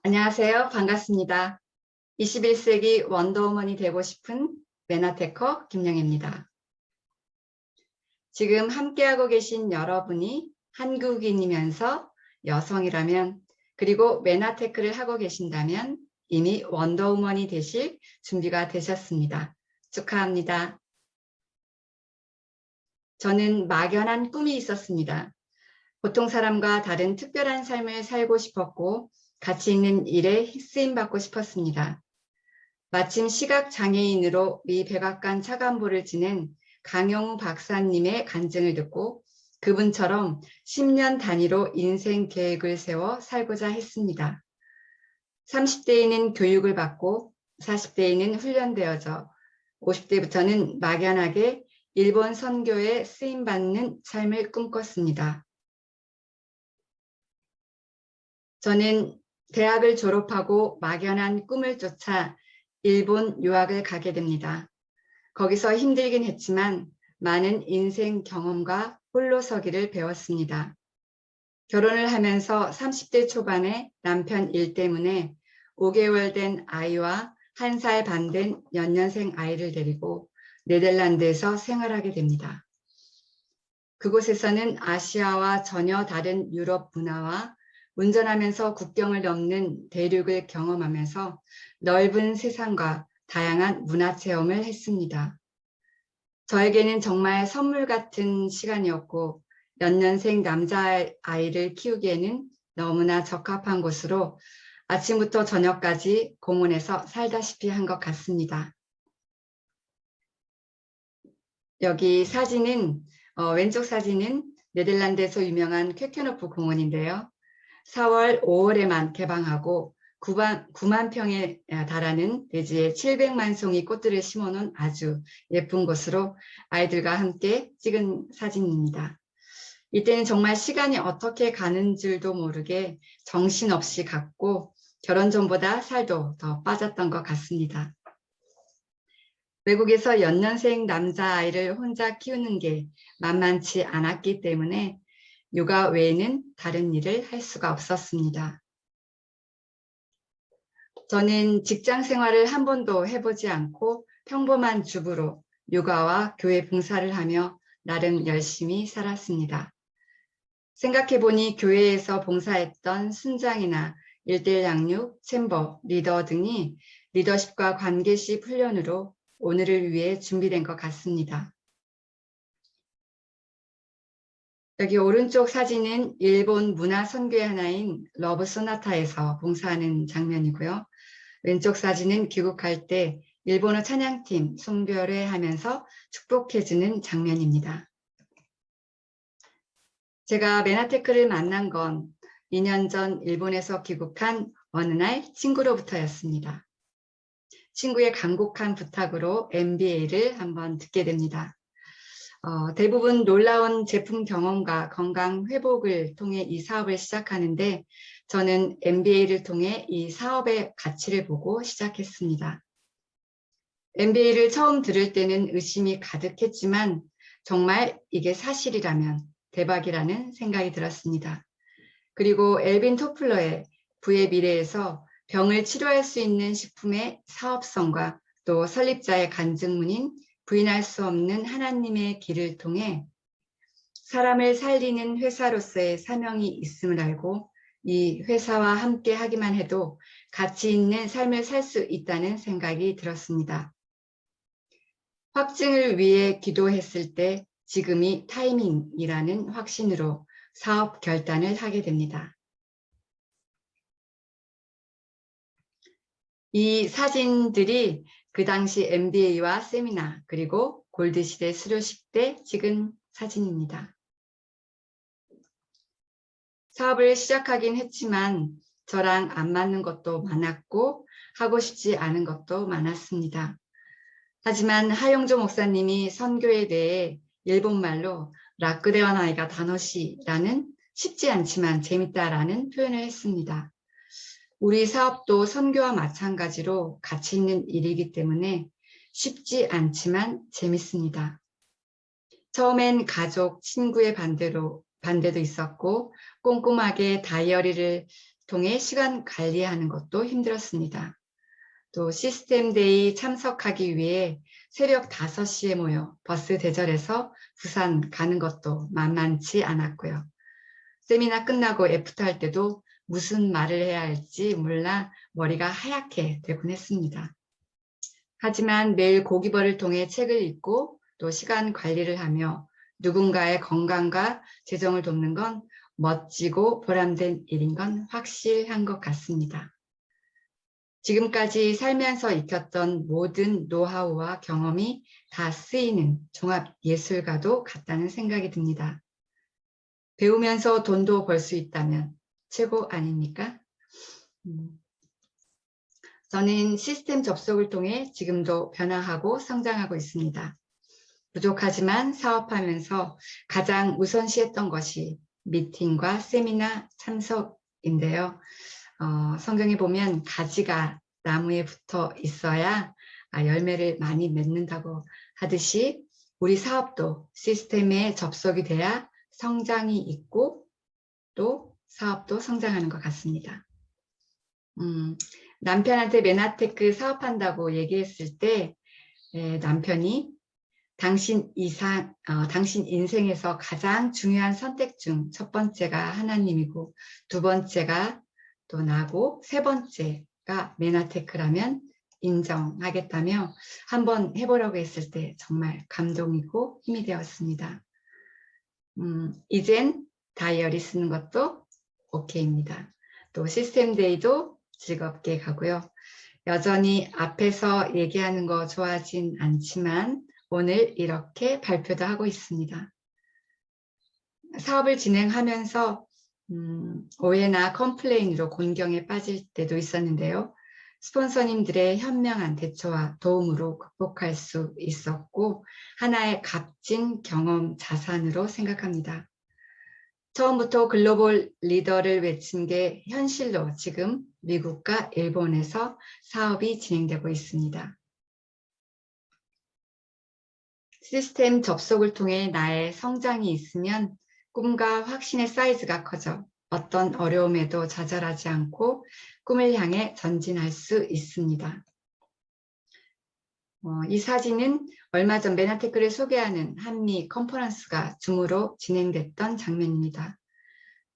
안녕하세요. 반갑습니다. 21세기 원더우먼이 되고 싶은 매나테커 김영애입니다. 지금 함께하고 계신 여러분이 한국인이면서 여성이라면, 그리고 매나테크를 하고 계신다면 이미 원더우먼이 되실 준비가 되셨습니다. 축하합니다. 저는 막연한 꿈이 있었습니다. 보통 사람과 다른 특별한 삶을 살고 싶었고 가치 있는 일에 쓰임받고 싶었습니다. 마침 시각장애인으로 미 백악관 차관보를 지낸 강영우 박사님의 간증을 듣고 그분처럼 10년 단위로 인생 계획을 세워 살고자 했습니다. 30대에는 교육을 받고 40대에는 훈련되어져 50대부터는 막연하게 일본 선교에 쓰임받는 삶을 꿈꿨습니다. 저는 대학을 졸업하고 막연한 꿈을 쫓아 일본 유학을 가게 됩니다. 거기서 힘들긴 했지만 많은 인생 경험과 홀로서기를 배웠습니다. 결혼을 하면서 30대 초반에 남편 일 때문에 5개월 된 아이와 1살 반 된 연년생 아이를 데리고 네덜란드에서 생활하게 됩니다. 그곳에서는 아시아와 전혀 다른 유럽 문화와 운전하면서 국경을 넘는 대륙을 경험하면서 넓은 세상과 다양한 문화 체험을 했습니다. 저에게는 정말 선물 같은 시간이었고 연년생 남자아이를 키우기에는 너무나 적합한 곳으로 아침부터 저녁까지 공원에서 살다시피 한 것 같습니다. 여기 사진은 왼쪽 사진은 네덜란드에서 유명한 쾌케노프 공원인데요. 4월, 5월에만 개방하고 9만 평에 달하는 대지에 700만 송이 꽃들을 심어놓은 아주 예쁜 곳으로 아이들과 함께 찍은 사진입니다. 이때는 정말 시간이 어떻게 가는 줄도 모르게 정신없이 갔고 결혼 전보다 살도 더 빠졌던 것 같습니다. 외국에서 연년생 남자아이를 혼자 키우는 게 만만치 않았기 때문에 육아 외에는 다른 일을 할 수가 없었습니다. 저는 직장 생활을 한 번도 해보지 않고 평범한 주부로 육아와 교회 봉사를 하며 나름 열심히 살았습니다. 생각해보니 교회에서 봉사했던 순장이나 1:1 양육, 챔버, 리더 등이 리더십과 관계식 훈련으로 오늘을 위해 준비된 것 같습니다. 여기 오른쪽 사진은 일본 문화 선교의 하나인 러브 소나타에서 봉사하는 장면이고요. 왼쪽 사진은 귀국할 때 일본어 찬양팀 송별회 하면서 축복해주는 장면입니다. 제가 매나테크를 만난 건 2년 전 일본에서 귀국한 어느 날 친구로부터였습니다. 친구의 간곡한 부탁으로 MBA를 한번 듣게 됩니다. 대부분 놀라운 제품 경험과 건강 회복을 통해 이 사업을 시작하는데 저는 MBA를 통해 이 사업의 가치를 보고 시작했습니다. MBA를 처음 들을 때는 의심이 가득했지만 정말 이게 사실이라면 대박이라는 생각이 들었습니다. 그리고 엘빈 토플러의 부의 미래에서 병을 치료할 수 있는 식품의 사업성과 또 설립자의 간증문인 부인할 수 없는 하나님의 길을 통해 사람을 살리는 회사로서의 사명이 있음을 알고 이 회사와 함께 하기만 해도 가치 있는 삶을 살 수 있다는 생각이 들었습니다. 확증을 위해 기도했을 때 지금이 타이밍이라는 확신으로 사업 결단을 하게 됩니다. 이 사진들이 그 당시 MBA와 세미나 그리고 골드시대 수료식 때 찍은 사진입니다. 사업을 시작하긴 했지만 저랑 안 맞는 것도 많았고 하고 싶지 않은 것도 많았습니다. 하지만 하용조 목사님이 선교에 대해 일본말로 라크데와나이가 다노시라는 쉽지 않지만 재밌다라는 표현을 했습니다. 우리 사업도 선교와 마찬가지로 가치 있는 일이기 때문에 쉽지 않지만 재밌습니다. 처음엔 가족, 친구의 반대도 있었고 꼼꼼하게 다이어리를 통해 시간 관리하는 것도 힘들었습니다. 또 시스템데이 참석하기 위해 새벽 5시에 모여 버스 대절해서 부산 가는 것도 만만치 않았고요. 세미나 끝나고 애프터 할 때도 무슨 말을 해야 할지 몰라 머리가 하얗게 되곤 했습니다. 하지만 매일 고기벌을 통해 책을 읽고 또 시간 관리를 하며 누군가의 건강과 재정을 돕는 건 멋지고 보람된 일인 건 확실한 것 같습니다. 지금까지 살면서 익혔던 모든 노하우와 경험이 다 쓰이는 종합예술가도 같다는 생각이 듭니다. 배우면서 돈도 벌 수 있다면 최고 아닙니까? 저는 시스템 접속을 통해 지금도 변화하고 성장하고 있습니다. 부족하지만 사업하면서 가장 우선시했던 것이 미팅과 세미나 참석인데요. 성경에 보면 가지가 나무에 붙어 있어야 열매를 많이 맺는다고 하듯이 우리 사업도 시스템에 접속이 돼야 성장이 있고 또 사업도 성장하는 것 같습니다. 남편한테 메나테크 사업한다고 얘기했을 때 남편이 당신 인생에서 가장 중요한 선택 중 첫 번째가 하나님이고 두 번째가 또 나고 세 번째가 메나테크라면 인정하겠다며 한번 해보려고 했을 때 정말 감동이고 힘이 되었습니다. 이젠 다이어리 쓰는 것도 오케이입니다. 또 시스템데이도 즐겁게 가고요. 여전히 앞에서 얘기하는 거 좋아하진 않지만 오늘 이렇게 발표도 하고 있습니다. 사업을 진행하면서 오해나 컴플레인으로 곤경에 빠질 때도 있었는데요. 스폰서님들의 현명한 대처와 도움으로 극복할 수 있었고 하나의 값진 경험 자산으로 생각합니다. 처음부터 글로벌 리더를 외친 게 현실로 지금 미국과 일본에서 사업이 진행되고 있습니다. 시스템 접속을 통해 나의 성장이 있으면 꿈과 확신의 사이즈가 커져 어떤 어려움에도 좌절하지 않고 꿈을 향해 전진할 수 있습니다. 이 사진은 얼마 전 메나테크를 소개하는 한미 컨퍼런스가 줌으로 진행됐던 장면입니다.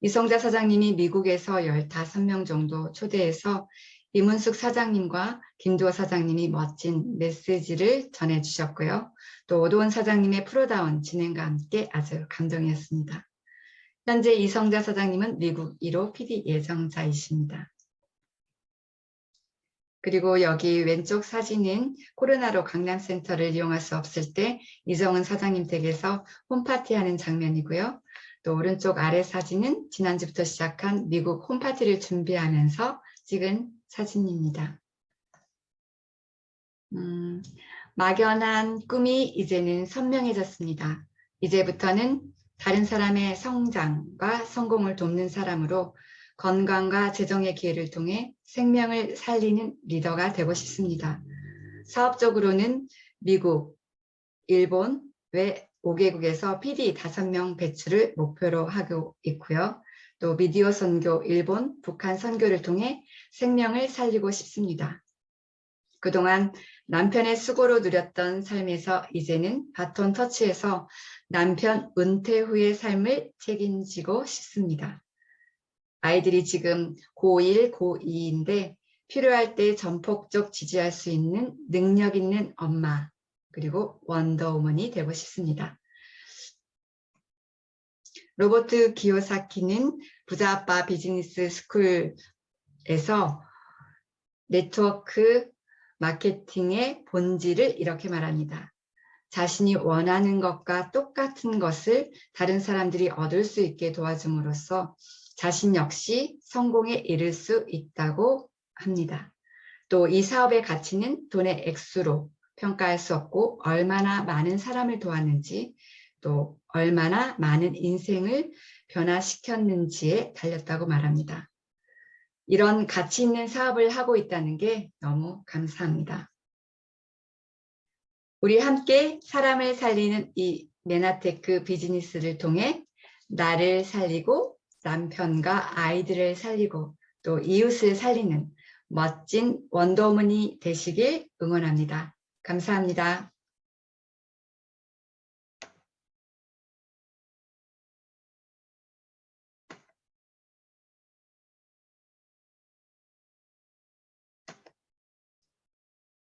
이성자 사장님이 미국에서 15명 정도 초대해서 이문숙 사장님과 김두호 사장님이 멋진 메시지를 전해주셨고요. 또 오도원 사장님의 프로다운 진행과 함께 아주 감동이었습니다. 현재 이성자 사장님은 미국 1호 PD 예정자이십니다. 그리고 여기 왼쪽 사진은 코로나로 강남센터를 이용할 수 없을 때 이정은 사장님 댁에서 홈파티하는 장면이고요. 또 오른쪽 아래 사진은 지난주부터 시작한 미국 홈파티를 준비하면서 찍은 사진입니다. 막연한 꿈이 이제는 선명해졌습니다. 이제부터는 다른 사람의 성장과 성공을 돕는 사람으로 건강과 재정의 기회를 통해 생명을 살리는 리더가 되고 싶습니다. 사업적으로는 미국, 일본 외 5개국에서 PD 5명 배출을 목표로 하고 있고요. 또 미디어 선교 일본, 북한 선교를 통해 생명을 살리고 싶습니다. 그동안 남편의 수고로 누렸던 삶에서 이제는 바톤 터치해서 남편 은퇴 후의 삶을 책임지고 싶습니다. 아이들이 지금 고1, 고2인데 필요할 때 전폭적 지지할 수 있는 능력 있는 엄마 그리고 원더우먼이 되고 싶습니다. 로버트 기요사키는 부자아빠 비즈니스 스쿨에서 네트워크 마케팅의 본질을 이렇게 말합니다. 자신이 원하는 것과 똑같은 것을 다른 사람들이 얻을 수 있게 도와줌으로써 자신 역시 성공에 이를 수 있다고 합니다. 또 이 사업의 가치는 돈의 액수로 평가할 수 없고 얼마나 많은 사람을 도왔는지 또 얼마나 많은 인생을 변화시켰는지에 달렸다고 말합니다. 이런 가치 있는 사업을 하고 있다는 게 너무 감사합니다. 우리 함께 사람을 살리는 이 메나테크 비즈니스를 통해 나를 살리고 남편과 아이들을 살리고 또 이웃을 살리는 멋진 원더우먼이 되시길 응원합니다. 감사합니다.